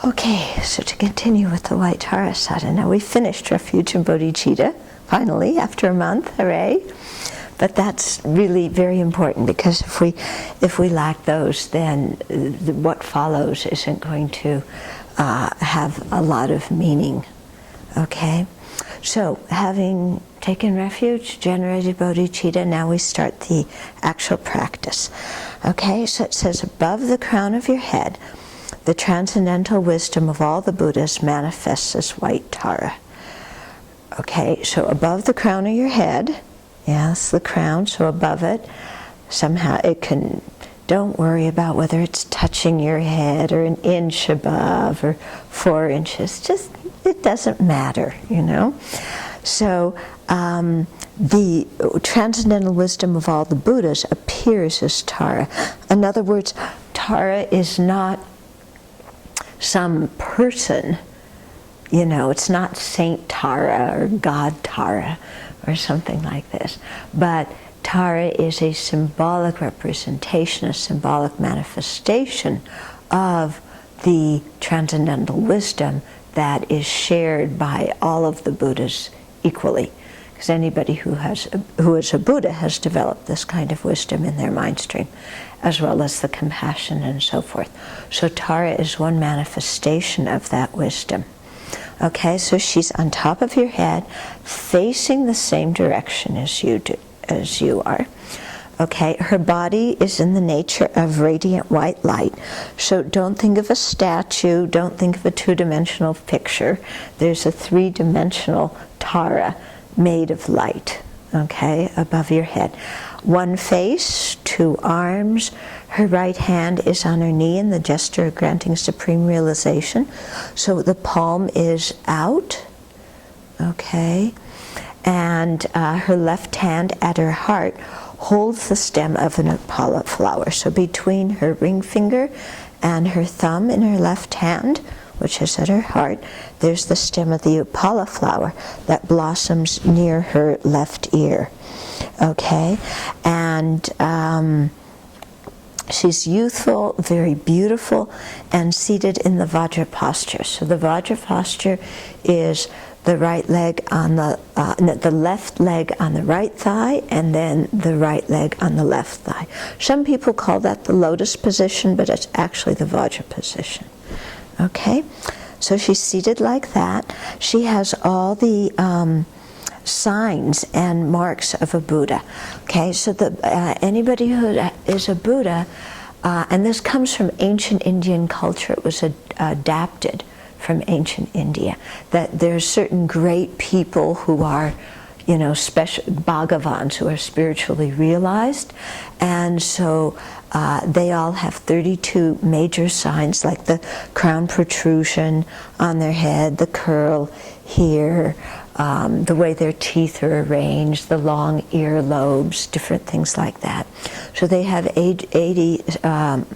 Okay, so to continue with the white Tara sadhana, now we finished refuge and bodhicitta, finally, after a month, hooray. But that's really very important, because if we lack those, then what follows isn't going to have a lot of meaning. Okay? So, having taken refuge, generated bodhicitta, now we start the actual practice. Okay, so it says, above the crown of your head, the transcendental wisdom of all the Buddhas manifests as white Tara. Okay, so above the crown of your head, yes, the crown, so above it, somehow it can, don't worry about whether it's touching your head or an inch above or 4 inches, just, it doesn't matter, you know. So the transcendental wisdom of all the Buddhas appears as Tara. In other words, Tara is not some person, you know, it's not Saint Tara or God Tara or something like this, but Tara is a symbolic representation, a symbolic manifestation of the transcendental wisdom that is shared by all of the Buddhas equally. Because anybody who is a Buddha has developed this kind of wisdom in their mind stream, as well as the compassion and so forth. So Tara is one manifestation of that wisdom. Okay, so she's on top of your head, facing the same direction as you are. Okay, her body is in the nature of radiant white light. So don't think of a statue, don't think of a two-dimensional picture. There's a three-dimensional Tara made of light, okay, above your head. One face, 2 arms, her right hand is on her knee in the gesture of granting supreme realization. So the palm is out, okay, and her left hand at her heart holds the stem of an Upala flower. So between her ring finger and her thumb in her left hand, which is at her heart, there's the stem of the Upala flower that blossoms near her left ear. Okay, and she's youthful, very beautiful, and seated in the Vajra posture. So the Vajra posture is the right leg on the left leg on the right thigh, and then the right leg on the left thigh. Some people call that the lotus position, but it's actually the Vajra position. Okay, so she's seated like that. She has all the signs and marks of a Buddha. Okay, so anybody who is a Buddha, and this comes from ancient Indian culture, it was adapted from ancient India, that there's certain great people who are, you know, special Bhagavans, who are spiritually realized, and so they all have 32 major signs, like the crown protrusion on their head, the curl here, the way their teeth are arranged, the long ear lobes, different things like that. So they have 80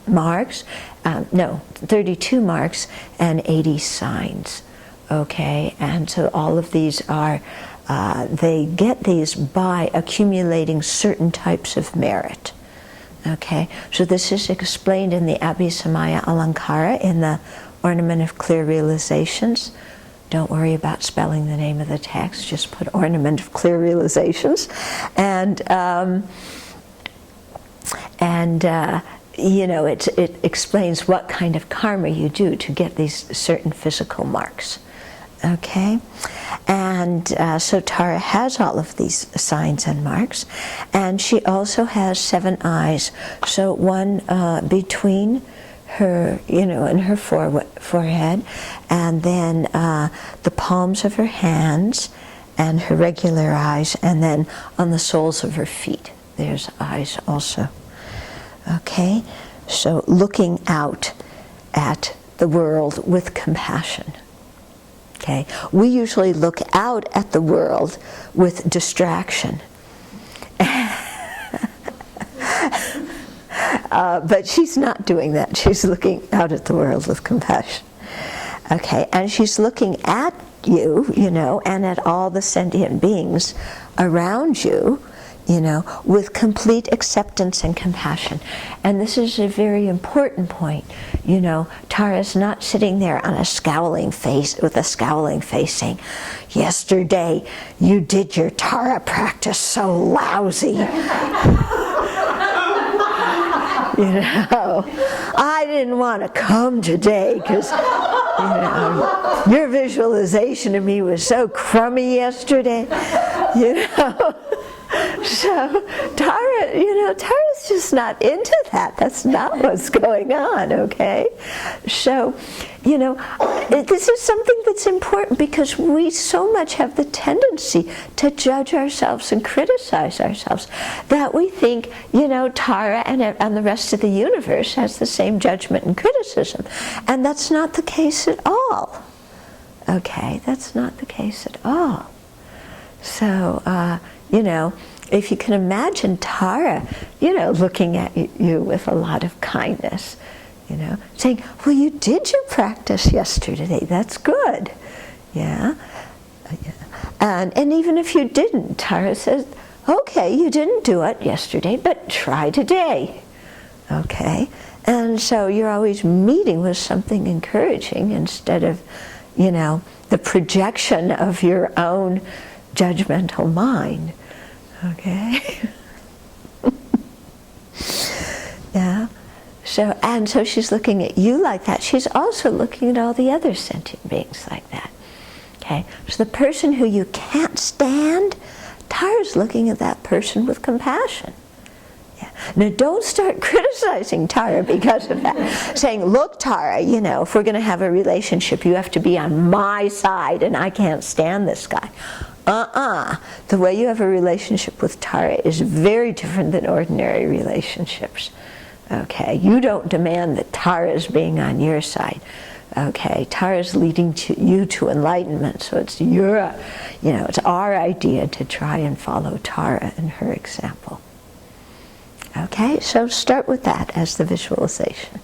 marks, 32 marks and 80 signs. Okay, and so all of these are, they get these by accumulating certain types of merit. Okay, so this is explained in the Abbey Samaya Alankara in the Ornament of Clear Realizations. Don't worry about spelling the name of the text, just put Ornament of Clear Realizations. And you know, it explains what kind of karma you do to get these certain physical marks. Okay, and so Tara has all of these signs and marks, and she also has 7 eyes. So one between her, you know, in her forehead, and then the palms of her hands, and her regular eyes, and then on the soles of her feet, there's eyes also. Okay, so looking out at the world with compassion. Okay, we usually look out at the world with distraction. But she's not doing that. She's looking out at the world with compassion. Okay, and she's looking at you, you know, and at all the sentient beings around you with complete acceptance and compassion. And this is a very important point. Tara's not sitting there on a scowling face, with a scowling face saying, yesterday you did your Tara practice so lousy. I didn't want to come today because your visualization of me was so crummy yesterday. So Tara's just not into that. That's not what's going on, okay? So, this is something that's important because we so much have the tendency to judge ourselves and criticize ourselves that we think, Tara and the rest of the universe has the same judgment and criticism. And that's not the case at all. Okay, that's not the case at all. So, if you can imagine Tara, looking at you with a lot of kindness, saying, well, you did your practice yesterday, that's good. Yeah. And even if you didn't, Tara says, okay, you didn't do it yesterday, but try today. Okay. And so you're always meeting with something encouraging instead of, the projection of your own judgmental mind. Okay. Yeah. So she's looking at you like that. She's also looking at all the other sentient beings like that. Okay. So the person who you can't stand, Tara's looking at that person with compassion. Yeah. Now don't start criticizing Tara because of that. Saying, look, Tara, if we're going to have a relationship, you have to be on my side and I can't stand this guy. The way you have a relationship with Tara is very different than ordinary relationships. Okay, you don't demand that Tara's being on your side. Okay, Tara's leading you to enlightenment, so it's it's our idea to try and follow Tara and her example. Okay, so start with that as the visualization.